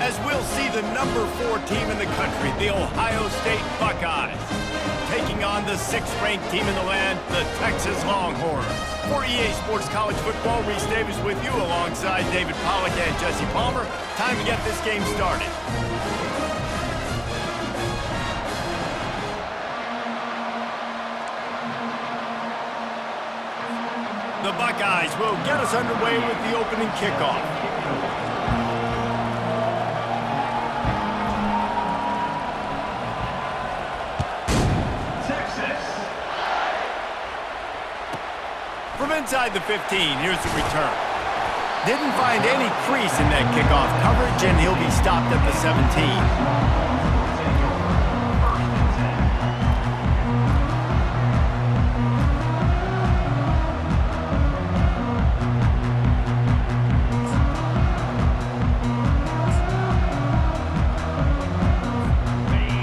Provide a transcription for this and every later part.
as we'll see the number 4 team in the country, the Ohio State Buckeyes, taking on the 6th-ranked team in the land, the Texas Longhorns. For EA Sports College Football, Reese Davis with you alongside David Pollack and Jesse Palmer. Time to get this game started. The Buckeyes will get us underway with the opening kickoff. From inside the 15, here's the return. Didn't find any crease in that kickoff coverage, and he'll be stopped at the 17.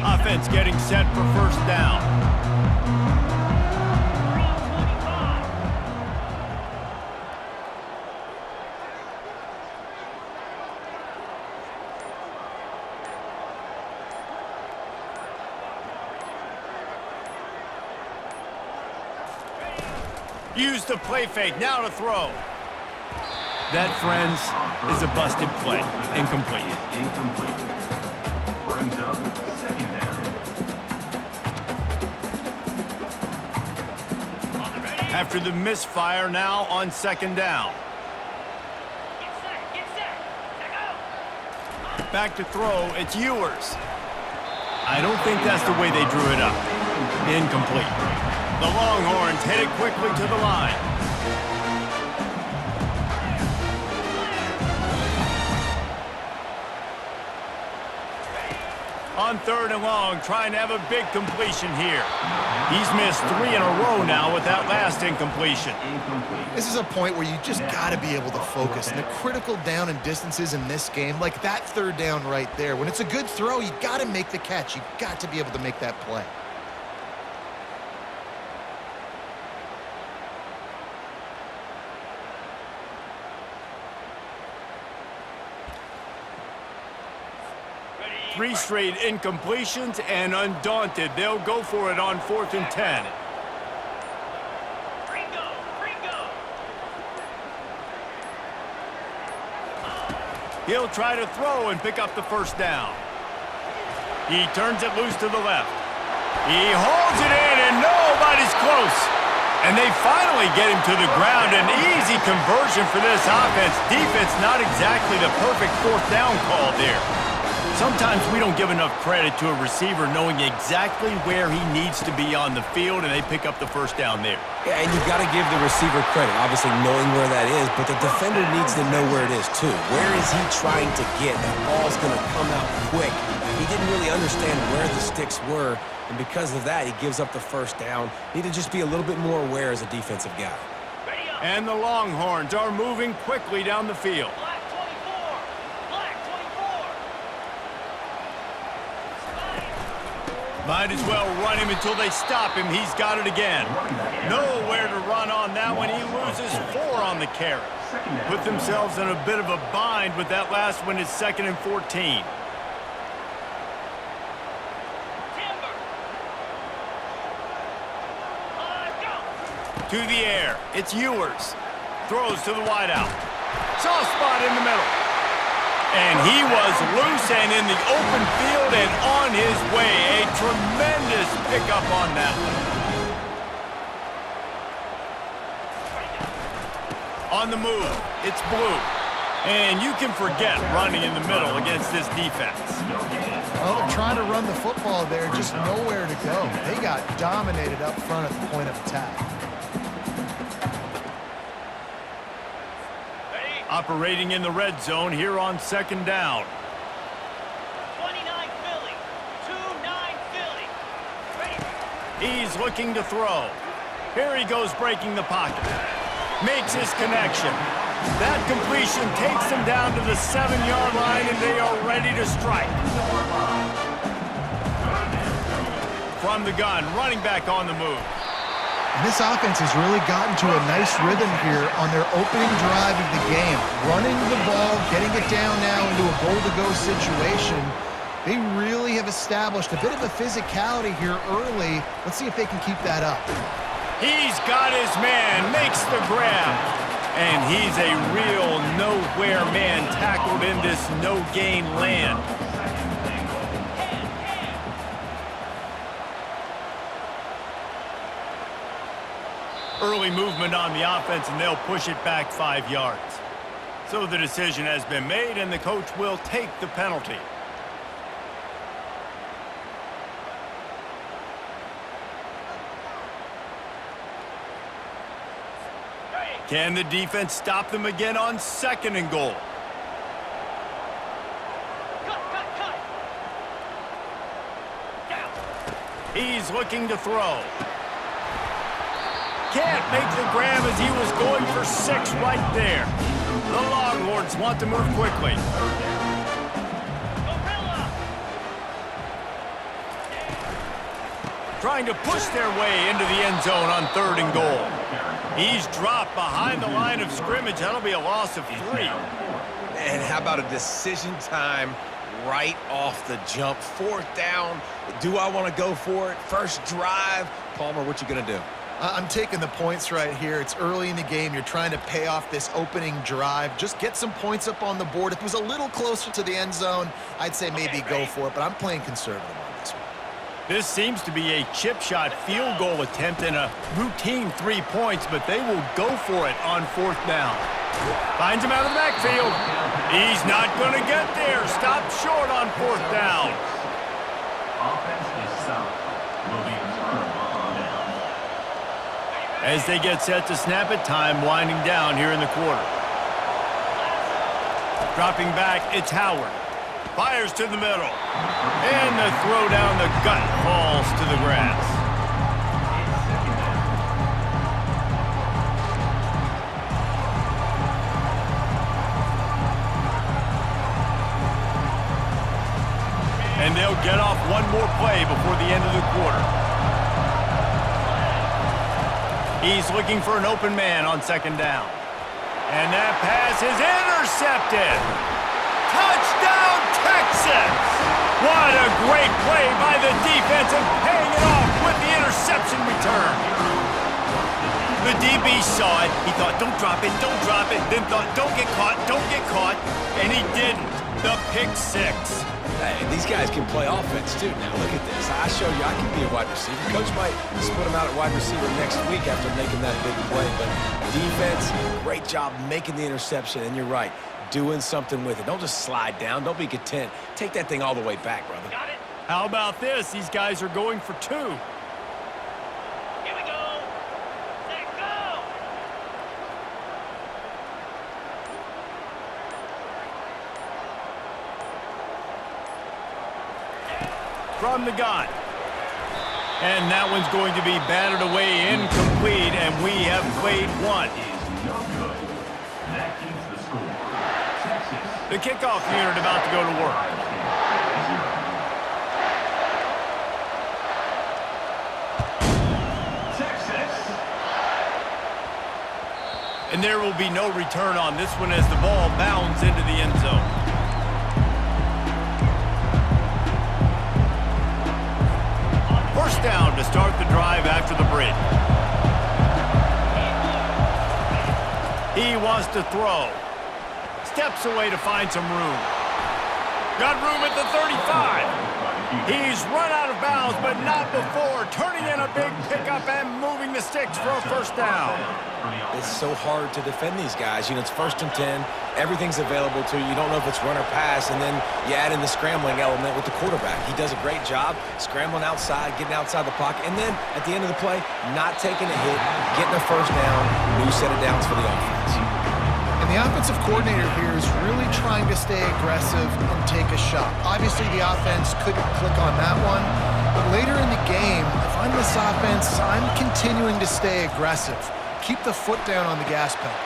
Offense getting set for first down. Use the play fake, now to throw. That, friends, is a busted play. Incomplete. Brings up second down. After the misfire, now on second down. Get set. Go. Back to throw, it's Ewers. I don't think that's the way they drew it up. Incomplete. The Longhorns hit it quickly to the line. On 3rd and long, trying to have a big completion here. He's missed 3 in a row now with that last incompletion. This is a point where you just got to be able to focus. And the critical down and distances in this game, like that 3rd down right there, when it's a good throw, you got to make the catch. You got to be able to make that play. Three straight incompletions, and undaunted, they'll go for it on 4th and 10. He'll try to throw and pick up the first down. He turns it loose to the left. He holds it in, and nobody's close. And they finally get him to the ground. An easy conversion for this offense. Defense not exactly the perfect 4th down call there. Sometimes we don't give enough credit to a receiver knowing exactly where he needs to be on the field, and they pick up the first down there. Yeah, and you got to give the receiver credit, obviously knowing where that is, but the defender needs to know where it is too. Where is he trying to get? That ball's going to come out quick. He didn't really understand where the sticks were, and because of that, he gives up the first down. Need to just be a little bit more aware as a defensive guy. And the Longhorns are moving quickly down the field. Might as well run him until they stop him. He's got it again. Nowhere to run on that one. He loses 4 on the carry. Put themselves in a bit of a bind with that last one. Is 2nd and 14. To the air. It's Ewers. Throws to the wideout. Soft spot in the middle. And he was loose and in the open field and on his way. A tremendous pickup on that one. On the move, it's Blue. And you can forget running in the middle against this defense. Well, they're trying to run the football there, just nowhere to go. They got dominated up front at the point of attack. Operating in the red zone here on 2nd down. 29 Philly. 2-9 Philly. Ready. He's looking to throw. Here he goes breaking the pocket. Makes his connection. That completion takes him down to the 7-yard line, and they are ready to strike. From the gun, running back on the move. And this offense has really gotten to a nice rhythm here on their opening drive of the game. Running the ball, getting it down now into a goal-to-go situation. They really have established a bit of a physicality here early. Let's see if they can keep that up. He's got his man, makes the grab. And he's a real nowhere man tackled in this no-gain land. Early movement on the offense, and they'll push it back 5 yards. So the decision has been made, and the coach will take the penalty. Can the defense stop them again on 2nd and goal? Cut. Down. He's looking to throw. Can't make the grab as he was going for 6 right there. The Longhorns want to move quickly. Gorilla. Trying to push their way into the end zone on 3rd and goal. He's dropped behind the line of scrimmage. That'll be a loss of 3. And how about a decision time right off the jump? 4th down. Do I want to go for it? First drive. Palmer, what you going to do? I'm taking the points right here. It's early in the game. You're trying to pay off this opening drive. Just get some points up on the board. If it was a little closer to the end zone, I'd say maybe go for it, but I'm playing conservative on this one. This seems to be a chip shot field goal attempt and a routine 3 points, but they will go for it on 4th down. Finds him out of the backfield. He's not going to get there. Stop short on 4th down. Offense is south. Will be returned on down. As they get set to snap it, time winding down here in the quarter. Dropping back, it's Howard. Fires to the middle. And the throw down the gut falls to the grass. And they'll get off one more play before the end of the quarter. He's looking for an open man on 2nd down. And that pass is intercepted. Touchdown, Texas! What a great play by the defense and paying it off with the interception return. The DB saw it. He thought, don't drop it, don't drop it. Then thought, don't get caught, don't get caught. And he didn't. The pick 6. Hey, these guys can play offense, too. Now, look at this. I showed you I can be a wide receiver. Coach might split him out at wide receiver next week after making that big play. But defense, great job making the interception. And you're right, doing something with it. Don't just slide down. Don't be content. Take that thing all the way back, brother. Got it. How about this? These guys are going for 2. Here we go. Set, go. From the gun. And that one's going to be batted away incomplete, and we have played 1. Is no good. That keeps the score. Texas. The kickoff unit about to go to work. 5-0. Texas. And there will be no return on this one as the ball bounds into the end zone. First down to start the drive after the break. He wants to throw. Steps away to find some room. Got room at the 35. He's run out of bounds, but not before turning in a big pickup and moving the sticks for a first down. It's so hard to defend these guys. You know, it's 1st and 10. Everything's available to you. You don't know if it's run or pass, and then you add in the scrambling element with the quarterback. He does a great job scrambling outside, getting outside the pocket, and then at the end of the play, not taking a hit, getting a first down, new set of downs for the offense. And the offensive coordinator here is really trying to stay aggressive and take a shot. Obviously, the offense couldn't click on that one. But later in the game, if I'm this offense, I'm continuing to stay aggressive. Keep the foot down on the gas pedal.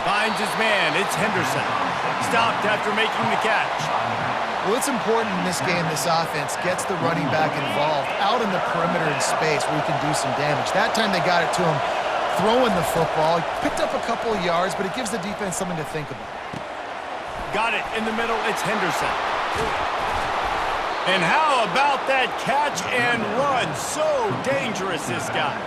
Finds his man. It's Henderson. Stopped after making the catch. Well, it's important in this game this offense gets the running back involved out in the perimeter in space where he can do some damage. That time they got it to him throwing the football. He picked up a couple of yards, but it gives the defense something to think about. Got it in the middle. It's Henderson. And how about that catch and run? So dangerous, this guy.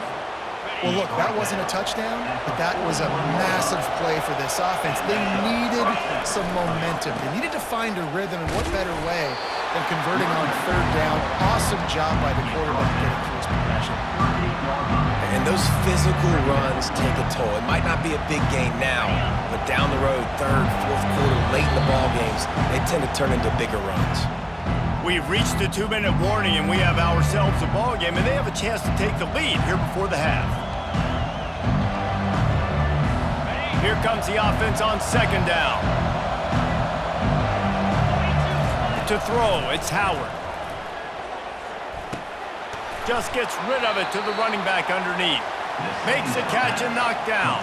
Well, look, that wasn't a touchdown, but that was a massive play for this offense. They needed some momentum. They needed to find a rhythm, and what better way than converting on third down. Awesome job by the quarterback getting through his progression. And those physical runs take a toll. It might not be a big gain now, but down the road, third, fourth quarter, late in the ball games, they tend to turn into bigger runs. We've reached the 2-minute warning, and we have ourselves a ball game, and they have a chance to take the lead here before the half. Here comes the offense on second down. To throw, it's Howard. Just gets rid of it to the running back underneath. Makes a catch and knocked down.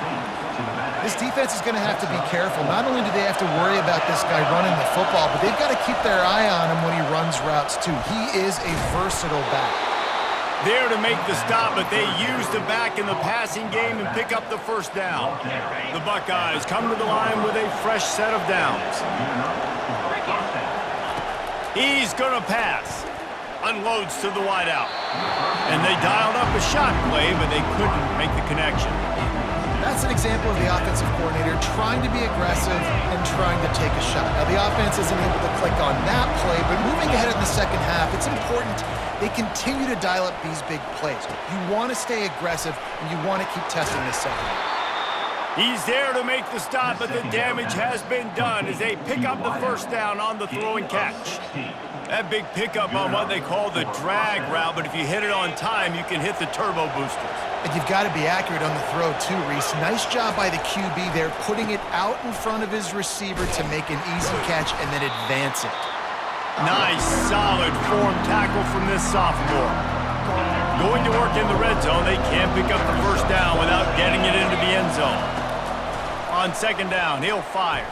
This defense is going to have to be careful. Not only do they have to worry about this guy running the football, but they've got to keep their eye on him when he runs routes too. He is a versatile back. There to make the stop, but they use the back in the passing game and pick up the first down. The Buckeyes come to the line with a fresh set of downs. He's going to pass. Unloads to the wideout. And they dialed up a shot play, but they couldn't make the connection. That's an example of the offensive coordinator trying to be aggressive and trying to take a shot. Now, the offense isn't able to click on that play, but moving ahead in the second half, it's important they continue to dial up these big plays. You want to stay aggressive, and you want to keep testing this second half. He's there to make the stop, but the damage has been done as they pick up the first down on the throw and catch. That big pickup on what they call the drag route, but if you hit it on time, you can hit the turbo boosters. And you've got to be accurate on the throw too, Reese. Nice job by the QB there, putting it out in front of his receiver to make an easy catch and then advance it. Nice, solid form tackle from this sophomore. Going to work in the red zone, they can't pick up the first down without getting it into the end zone. On second down, he'll fire.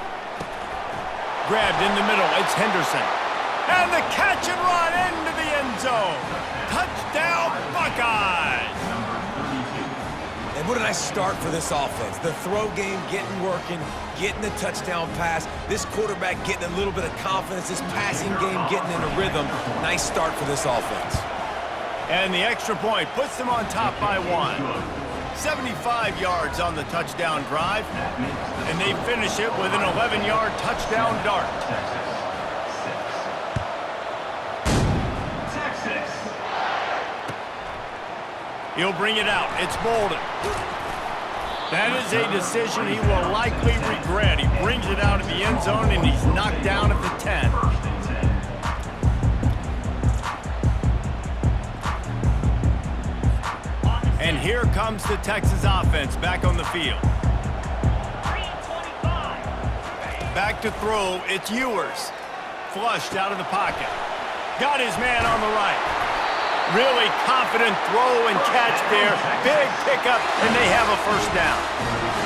Grabbed in the middle, it's Henderson. And the catch and run into the end zone. Touchdown, Buckeyes! And what a nice start for this offense. The throw game getting working, getting the touchdown pass. This quarterback getting a little bit of confidence. This passing game getting in a rhythm. Nice start for this offense. And the extra point puts them on top by 1. 75 yards on the touchdown drive. And they finish it with an 11-yard touchdown dart. He'll bring it out. It's Bolden. That is a decision he will likely regret. He brings it out of the end zone, and he's knocked down at the 10. And here comes the Texas offense back on the field. Back to throw. It's Ewers. Flushed out of the pocket. Got his man on the right. Really confident throw and catch there. Big pickup, and they have a first down.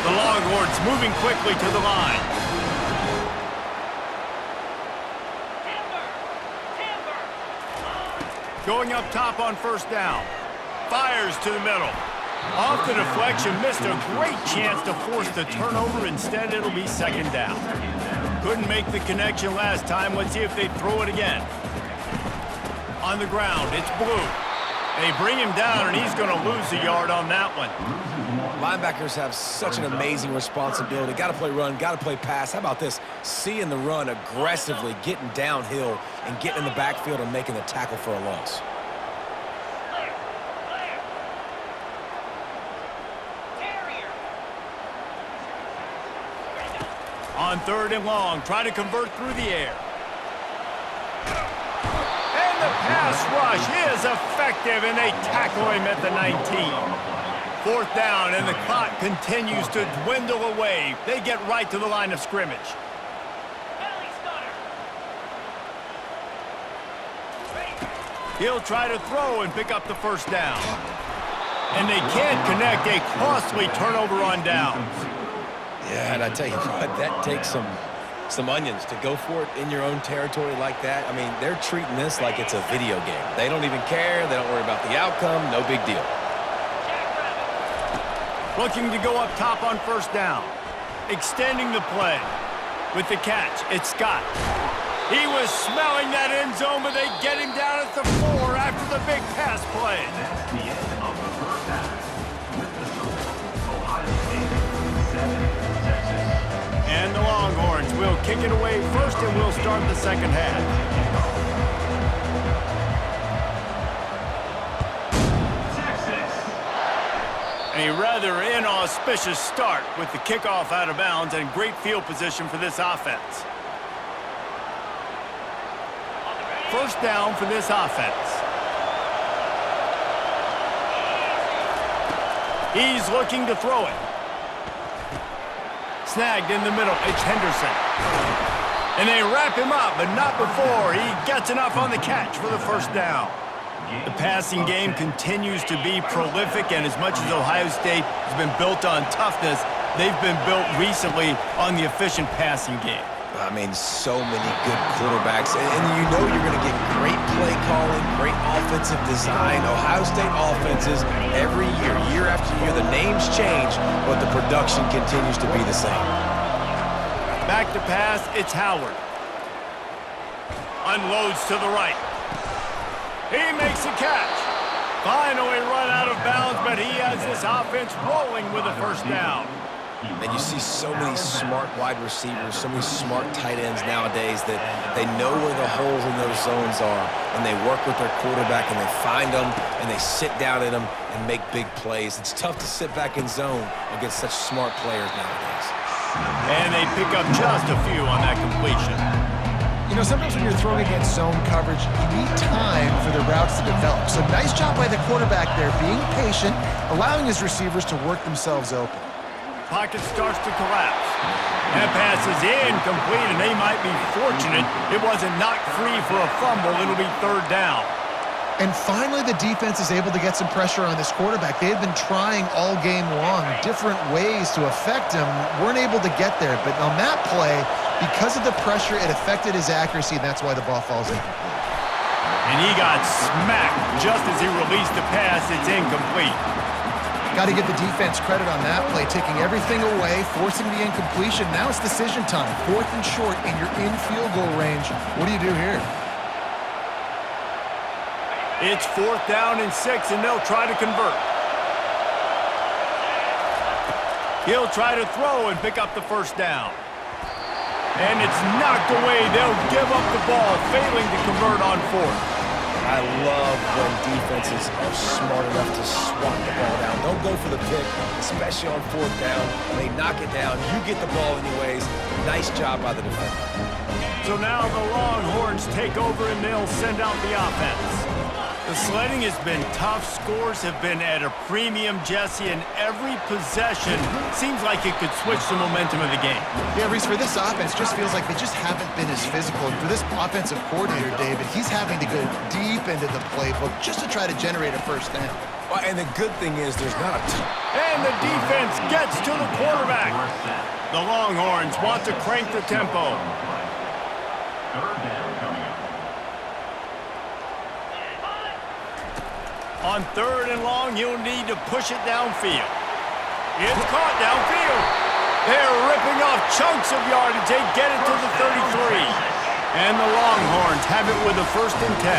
The Longhorns moving quickly to the line. Going up top on first down. Fires to the middle. Off the deflection, missed a great chance to force the turnover. Instead, it'll be second down. Couldn't make the connection last time. Let's see if they throw it again. On the ground, it's Blue. They bring him down, and he's going to lose a yard on that one. Linebackers have such an amazing responsibility. Got to play run, got to play pass. How about this? Seeing the run aggressively, getting downhill, and getting in the backfield and making the tackle for a loss. On third and long, trying to convert through the air. And the pass rush is effective, and they tackle him at the 19. Fourth down, and the clock continues to dwindle away. They get right to the line of scrimmage. He'll try to throw and pick up the first down. And they can't connect. A costly turnover on downs. Yeah, and I tell you what, that takes some some onions to go for it in your own territory like that. I mean, they're treating this like it's a video game. They don't even care. They don't worry about the outcome. No big deal. Looking to go up top on first down. Extending the play. With the catch, it's Scott. He was smelling that end zone, but they get him down at the 4 after the big pass play. That's the end of the first half. With the score, Ohio State 7, Texas. And the Longhorns will kick it away first, and we'll start the second half. A rather inauspicious start with the kickoff out of bounds and great field position for this offense. First down for this offense. He's looking to throw it. Snagged in the middle, it's Henderson. And they wrap him up, but not before he gets enough on the catch for the first down. The passing game continues to be prolific, and as much as Ohio State has been built on toughness, they've been built recently on the efficient passing game. I mean, so many good quarterbacks, and you know you're going to get great play calling, great offensive design. Ohio State offenses, every year, year after year, the names change, but the production continues to be the same. Back to pass, it's Howard. Unloads to the right. He makes a catch. Finally run out of bounds, but he has this offense rolling with a first down. And you see so many smart wide receivers, so many smart tight ends nowadays that they know where the holes in those zones are, and they work with their quarterback, and they find them, and they sit down in them and make big plays. It's tough to sit back in zone against such smart players nowadays. And they pick up just a few on that completion. You know, sometimes when you're throwing against zone coverage, you need time for the routes to develop. So nice job by the quarterback there, being patient, allowing his receivers to work themselves open. Pocket starts to collapse. That pass is incomplete, and they might be fortunate it wasn't knocked free for a fumble. It'll be third down. And finally, the defense is able to get some pressure on this quarterback. They had been trying all game long different ways to affect him, weren't able to get there. But on that play, because of the pressure, it affected his accuracy, and that's why the ball falls incomplete. And he got smacked just as he released the pass. It's incomplete. Got to give the defense credit on that play, taking everything away, forcing the incompletion. Now it's decision time. 4th and short, and you're in field goal range. What do you do here? It's 4th down and 6, and they'll try to convert. He'll try to throw and pick up the first down. And it's knocked away. They'll give up the ball, failing to convert on 4th. I love when defenses are smart enough to swat the ball down. Don't go for the pick, especially on 4th down. They knock it down. You get the ball anyways. Nice job by the defender. So now the Longhorns take over, and they'll send out the offense. The sledding has been tough. Scores have been at a premium, Jesse, and every possession seems like it could switch the momentum of the game. Yeah, Reese, for this offense, just feels like they just haven't been as physical. And for this offensive coordinator, David, he's having to go deep into the playbook just to try to generate a first down. Well, and the good thing is there's not a ton. And the defense gets to the quarterback. The Longhorns want to crank the tempo. Third down coming up. On 3rd and long, you'll need to push it downfield. It's caught downfield. They're ripping off chunks of yardage. They get it to the 33. And the Longhorns have it with a 1st and 10.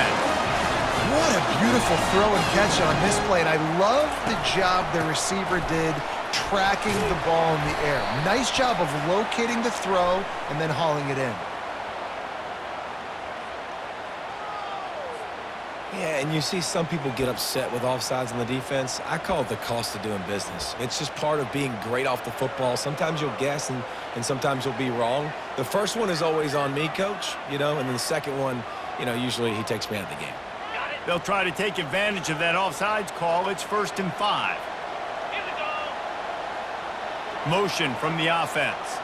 What a beautiful throw and catch on this play. And I love the job the receiver did tracking the ball in the air. Nice job of locating the throw and then hauling it in. Yeah, and you see some people get upset with offsides on the defense. I call it the cost of doing business. It's just part of being great off the football. Sometimes you'll guess and sometimes you'll be wrong. The first one is always on me, Coach, you know, and then the second one, you know, usually he takes me out of the game. They'll try to take advantage of that offsides call. It's 1st and 5. Here we go. Motion from the offense.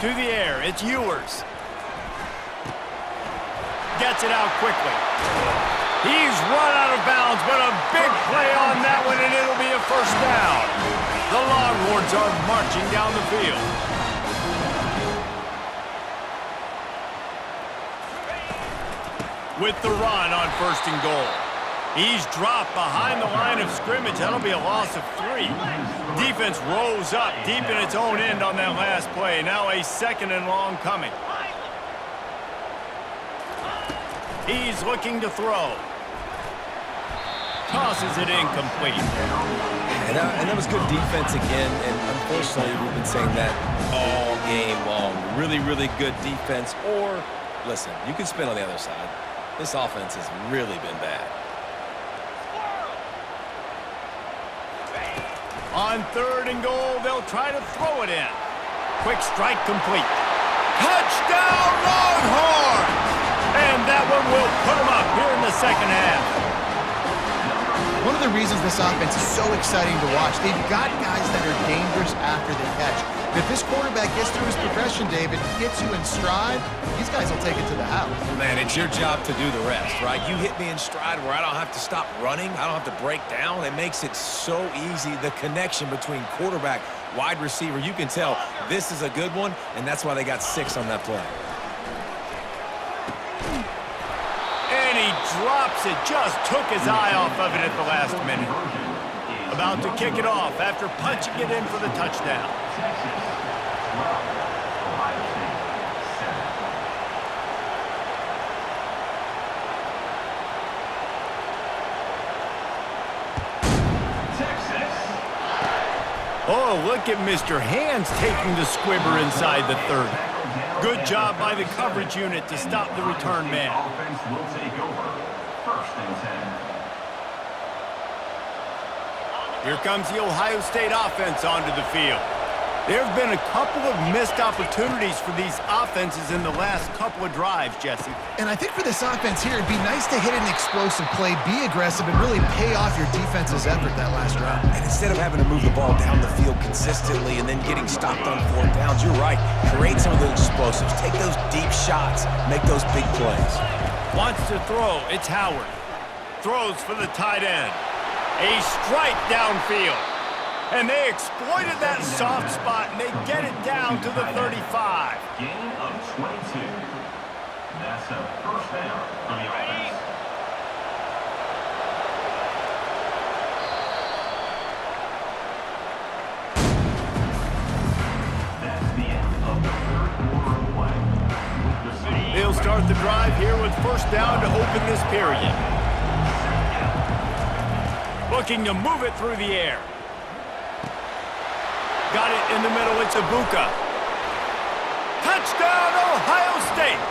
To the air, it's Ewers. Gets it out quickly. He's run out of bounds, but a big play on that one, and it'll be a first down. The Longhorns are marching down the field. with the run on 1st and goal. He's dropped behind the line of scrimmage. That'll be a loss of 3. Defense rose up deep in its own end on that last play. Now a 2nd and long coming. He's looking to throw. Tosses it incomplete. And that was good defense again, and unfortunately, we've been saying that all game long. Really, really good defense. Or, listen, you can spin on the other side. This offense has really been bad. On 3rd and goal, they'll try to throw it in. Quick strike complete. Touchdown, Longhorns! And that one will put them up here in the 2nd half. One of the reasons this offense is so exciting to watch, they've got guys that are dangerous after they catch. If this quarterback gets through his progression, David, gets you in stride, these guys will take it to the house. Man, it's your job to do the rest, right? You hit me in stride where I don't have to stop running. I don't have to break down. It makes it so easy, the connection between quarterback, wide receiver. You can tell this is a good one, and that's why they got 6 on that play. And he drops it, just took his eye off of it at the last minute. About to kick it off after punching it in for the touchdown. Oh, look at Mr. Hands taking the squibber inside the 30. Good job by the coverage unit to stop the return man. Offense will take over. 1st and 10. Here comes the Ohio State offense onto the field. There have been a couple of missed opportunities for these offenses in the last couple of drives, Jesse. And I think for this offense here, it'd be nice to hit an explosive play, be aggressive, and really pay off your defense's effort that last drive. And instead of having to move the ball down the field consistently and then getting stopped on 4th downs, you're right. Create some of those explosives. Take those deep shots. Make those big plays. Wants to throw. It's Howard. Throws for the tight end. A strike downfield. And they exploited that soft spot, and they get it down to the 35. Gain of 22. That's a 1st down for the offense. That's the end of the 3rd quarter of play. They'll start the drive here with 1st down to open this period. Looking to move it through the air. Got it in the middle. It's Ibuka. Touchdown, Ohio State.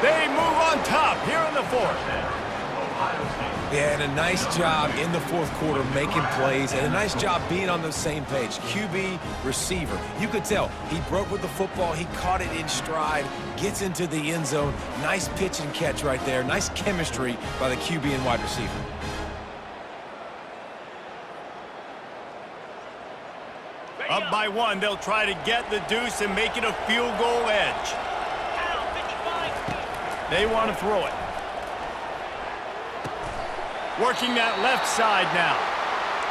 They move on top here in the 4th. Yeah, and a nice job in the 4th quarter making plays, and a nice job being on the same page. QB, receiver. You could tell he broke with the football. He caught it in stride, gets into the end zone. Nice pitch and catch right there. Nice chemistry by the QB and wide receiver. Up by 1, they'll try to get the deuce and make it a field goal edge. They want to throw it. Working that left side now.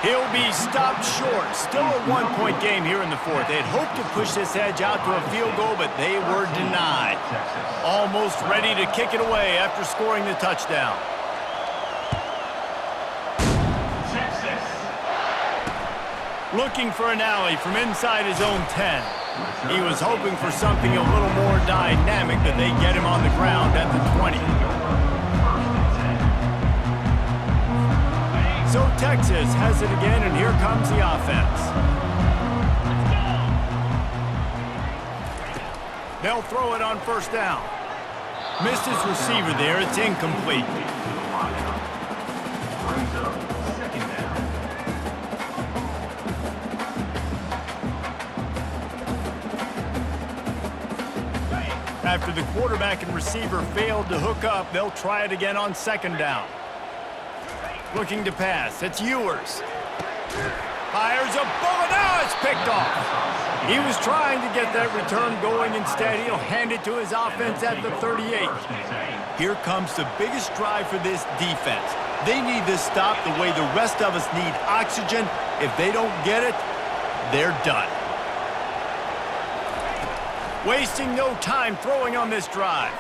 He'll be stopped short. Still a 1-point game here in the 4th. They'd hoped to push this edge out to a field goal, but they were denied. Almost ready to kick it away after scoring the touchdown. Looking for an alley from inside his own 10. He was hoping for something a little more dynamic, but they get him on the ground at the 20. So Texas has it again, and here comes the offense. They'll throw it on 1st down. Missed his receiver there. It's incomplete. After the quarterback and receiver failed to hook up, they'll try it again on 2nd down. Looking to pass. It's Ewers. Fires a bullet. Now it's picked off. He was trying to get that return going. Instead, he'll hand it to his offense at the 38. Here comes the biggest drive for this defense. They need this stop the way the rest of us need oxygen. If they don't get it, they're done. Wasting no time throwing on this drive.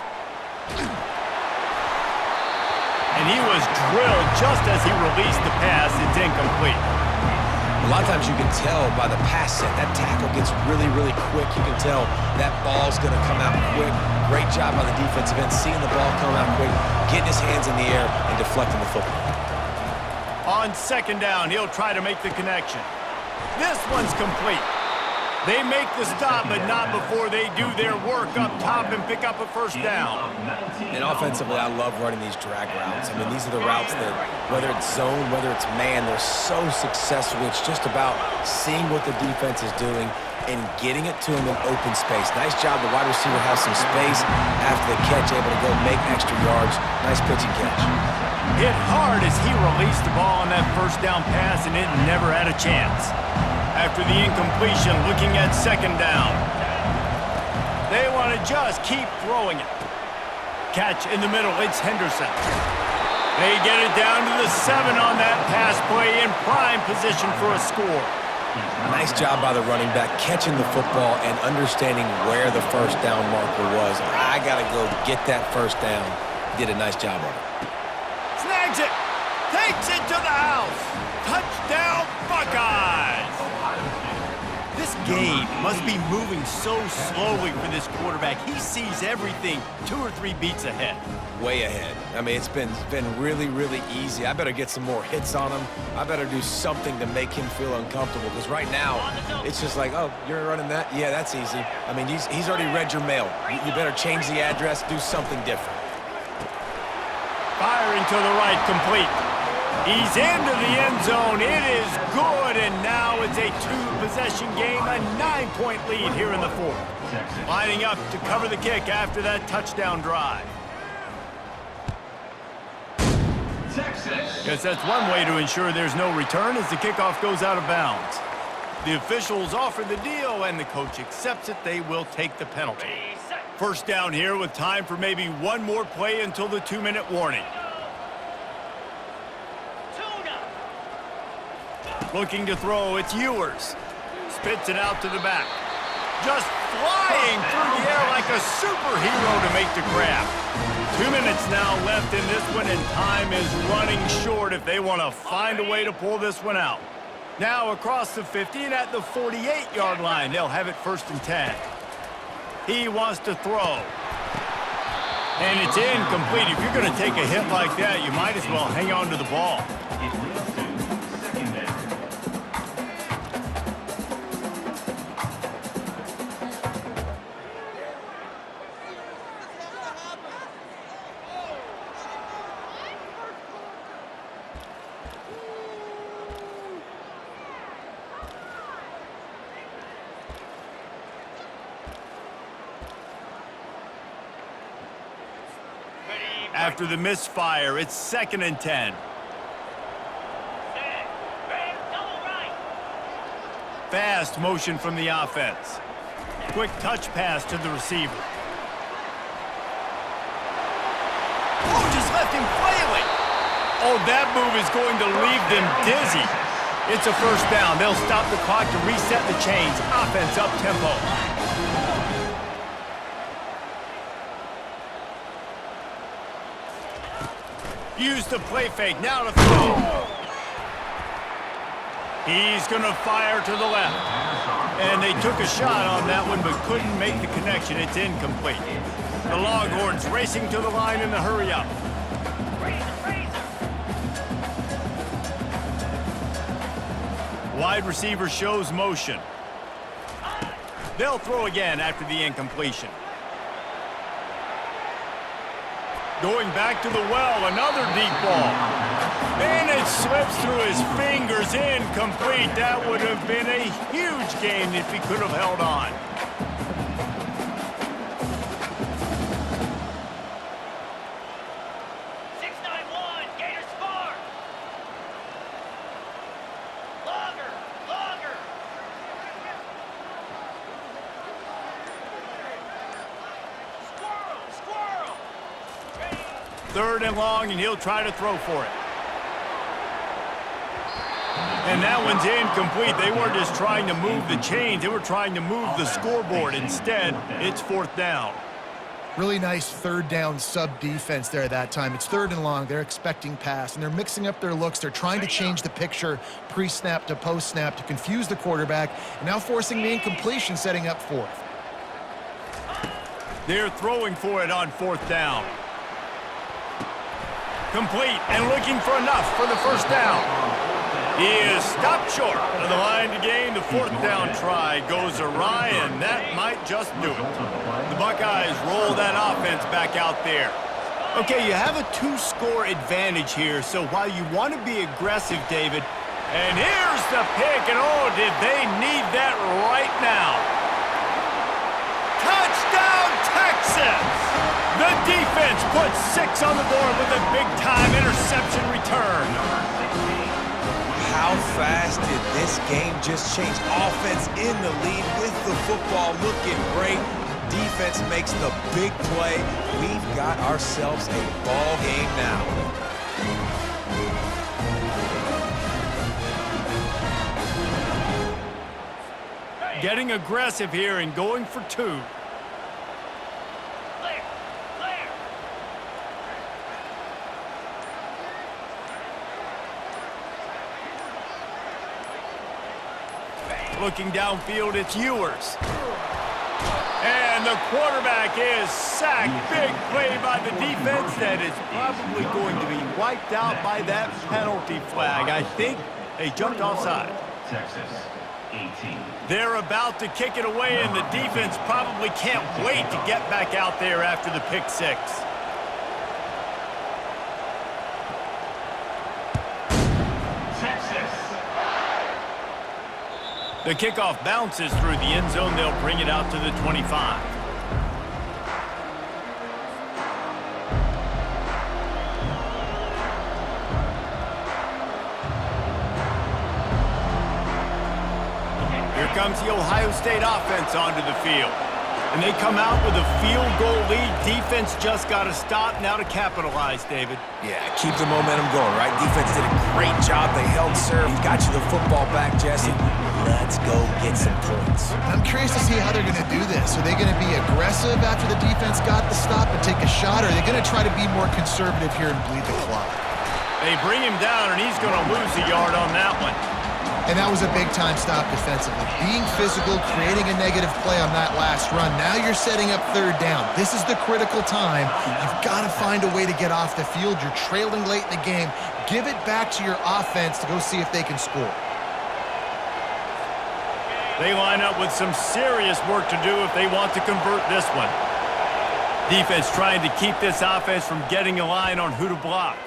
And he was drilled just as he released the pass. It's incomplete. A lot of times you can tell by the pass set, that tackle gets really, really quick. You can tell that ball's going to come out quick. Great job by the defensive end, seeing the ball come out quick, getting his hands in the air, and deflecting the football. On second down, he'll try to make the connection. This one's complete. They make the stop, but not before they do their work up top and pick up a first down. And offensively, I love running these drag routes. I mean, these are the routes that, whether it's zone, whether it's man, they're so successful. It's just about seeing what the defense is doing and getting it to them in open space. Nice job. The wide receiver has some space after the catch, able to go make extra yards. Nice pitch and catch. Hit hard as he released the ball on that first down pass, and it never had a chance. After the incompletion, looking at second down. They want to just keep throwing it. Catch in the middle, it's Henderson. They get it down to the 7 on that pass play, in prime position for a score. Nice job by the running back, catching the football and understanding where the first down marker was. I got to go get that first down. He did a nice job of it. Snags it. Takes it to the house. Touchdown, Buckeyes. This game must be moving so slowly for this quarterback. He sees everything 2 or 3 beats ahead. Way ahead. I mean, it's been really, really easy. I better get some more hits on him. I better do something to make him feel uncomfortable, because right now, it's just like, oh, you're running that? Yeah, that's easy. I mean, he's already read your mail. You better change the address, do something different. Firing to the right, complete. He's into the end zone. It is good, and now it's a 2-possession game, a 9-point lead here in the 4th. Lining up to cover the kick after that touchdown drive. Guess that's one way to ensure there's no return as the kickoff goes out of bounds. The officials offer the deal, and the coach accepts it. They will take the penalty. First down here with time for maybe one more play until the 2-minute warning. Looking to throw, it's Ewers. Spits it out to the back. Just flying through the air like a superhero to make the grab. 2 minutes now left in this one, and time is running short if they want to find a way to pull this one out. Now across the 50 and at the 48-yard line, they'll have it 1st and 10. He wants to throw. And it's incomplete. If you're going to take a hit like that, you might as well hang on to the ball. After the misfire, it's 2nd and 10. Fast motion from the offense. Quick touch pass to the receiver. Oh, just left him flailing. Oh, that move is going to leave them dizzy. It's a first down. They'll stop the clock to reset the chains. Offense up tempo. Use the play fake, now to throw. He's going to fire to the left. And they took a shot on that one, but couldn't make the connection. It's incomplete. The Longhorns racing to the line in the hurry-up. Wide receiver shows motion. They'll throw again after the incompletion. Going back to the well, another deep ball. And it slips through his fingers, incomplete. That would have been a huge gain if he could have held on. Third and long, and he'll try to throw for it. And that one's incomplete. They weren't just trying to move the chains. They were trying to move the scoreboard. Instead, it's 4th down. Really nice third down sub defense there that time. It's 3rd and long. They're expecting pass, and they're mixing up their looks. They're trying to change the picture pre-snap to post-snap to confuse the quarterback, and now forcing the incompletion, setting up 4th. They're throwing for it on 4th down. Complete and looking for enough for the first down. He is stopped short of the line to gain. The 4th down try goes awry, and that might just do it. The Buckeyes roll that offense back out there. Okay, you have a 2-score advantage here, so while you want to be aggressive, David, and here's the pick, and oh, did they need that right now. Touchdown, Texas! The defense puts 6 on the board with a big-time interception return. How fast did this game just change? Offense in the lead with the football looking great. Defense makes the big play. We've got ourselves a ball game now. Getting aggressive here and going for 2. Clear. Clear. Looking downfield, it's Ewers. And the quarterback is sacked. Big play by the defense that is probably going to be wiped out by that penalty flag. I think they jumped offside. Texas, 18. They're about to kick it away, and the defense probably can't wait to get back out there after the pick 6. Texas. The kickoff bounces through the end zone. They'll bring it out to the 25. Here comes the Ohio State offense onto the field. And they come out with a field goal lead. Defense just got to stop now to capitalize, David. Yeah, keep the momentum going, right? Defense did a great job. They held serve, got you the football back, Jesse. Let's go get some points. I'm curious to see how they're going to do this. Are they going to be aggressive after the defense got the stop and take a shot, or are they going to try to be more conservative here and bleed the clock? They bring him down, and he's going to lose a yard on that one. And that was a big-time stop defensively. Being physical, creating a negative play on that last run. Now you're setting up 3rd down. This is the critical time. You've got to find a way to get off the field. You're trailing late in the game. Give it back to your offense to go see if they can score. They line up with some serious work to do if they want to convert this one. Defense trying to keep this offense from getting a line on who to block.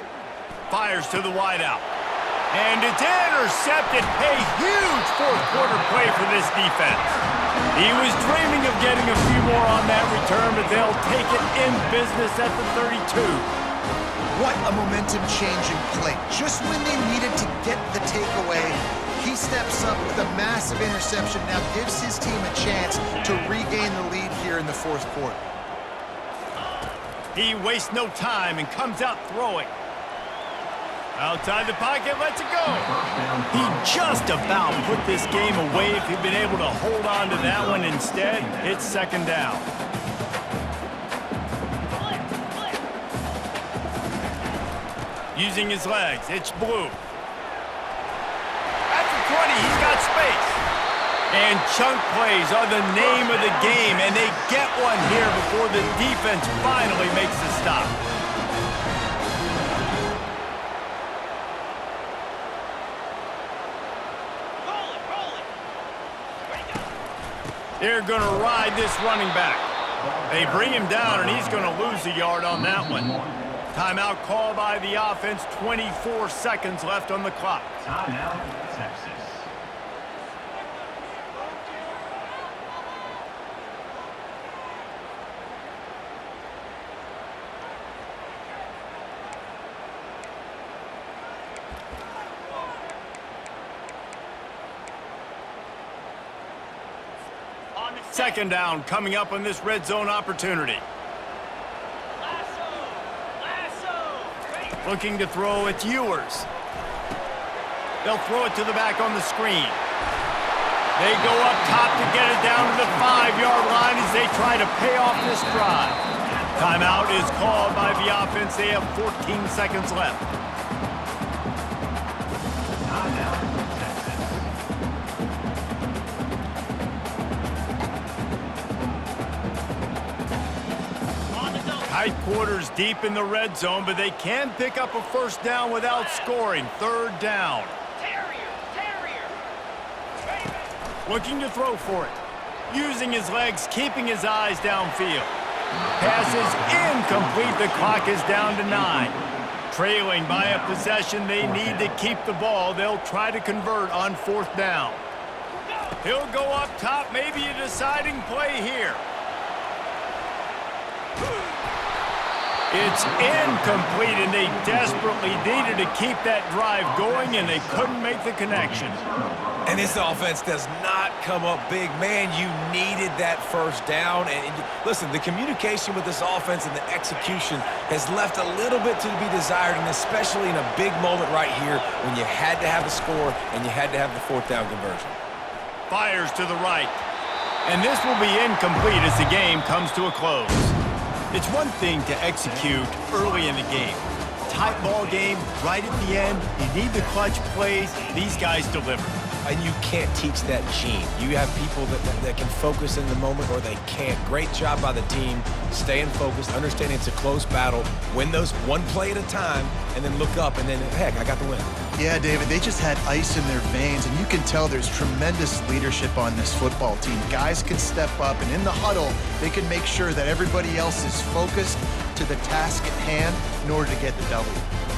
Fires to the wideout. And it's intercepted. A huge 4th-quarter play for this defense. He was dreaming of getting a few more on that return, but they'll take it in business at the 32. What a momentum-changing play. Just when they needed to get the takeaway, he steps up with a massive interception, now gives his team a chance to regain the lead here in the 4th quarter. He wastes no time and comes out throwing. Outside the pocket, lets it go. He just about put this game away if he'd been able to hold on to that one. Instead, it's 2nd down. Using his legs, it's Blue. At the 20, he's got space. And chunk plays are the name of the game, and they get one here before the defense finally makes the stop. They're going to ride this running back. They bring him down, and he's going to lose a yard on that one. Timeout call by the offense. 24 seconds left on the clock. Timeout, Texas. Second down coming up on this red zone opportunity. Looking to throw, it's Ewers. They'll throw it to the back on the screen. They go up top to get it down to the 5-yard line as they try to pay off this drive. Timeout is called by the offense. They have 14 seconds left. Timeout, Texas. On the double. Tight quarters deep in the red zone, but they can pick up a first down without scoring. Third down. Terrier. Raven. Looking to throw for it. Using his legs, keeping his eyes downfield. Pass is incomplete. The clock is down to 9. Trailing by a possession, they need to keep the ball. They'll try to convert on fourth down. He'll go up top, maybe a deciding play here. It's incomplete, and they desperately needed to keep that drive going, and they couldn't make the connection. And this offense does not come up big. Man, you needed that first down. And listen, the communication with this offense and the execution has left a little bit to be desired, and especially in a big moment right here when you had to have a score and you had to have the fourth down conversion. Fires to the right. And this will be incomplete as the game comes to a close. It's one thing to execute early in the game. Tight ball game, right at the end, you need the clutch plays. These guys deliver. And you can't teach that gene. You have people that can focus in the moment or they can't. Great job by the team, staying focused, understanding it's a close battle, win those one play at a time, and then look up, and then, heck, I got the win. Yeah, David, they just had ice in their veins, and you can tell there's tremendous leadership on this football team. Guys can step up, and in the huddle, they can make sure that everybody else is focused to the task at hand in order to get the W.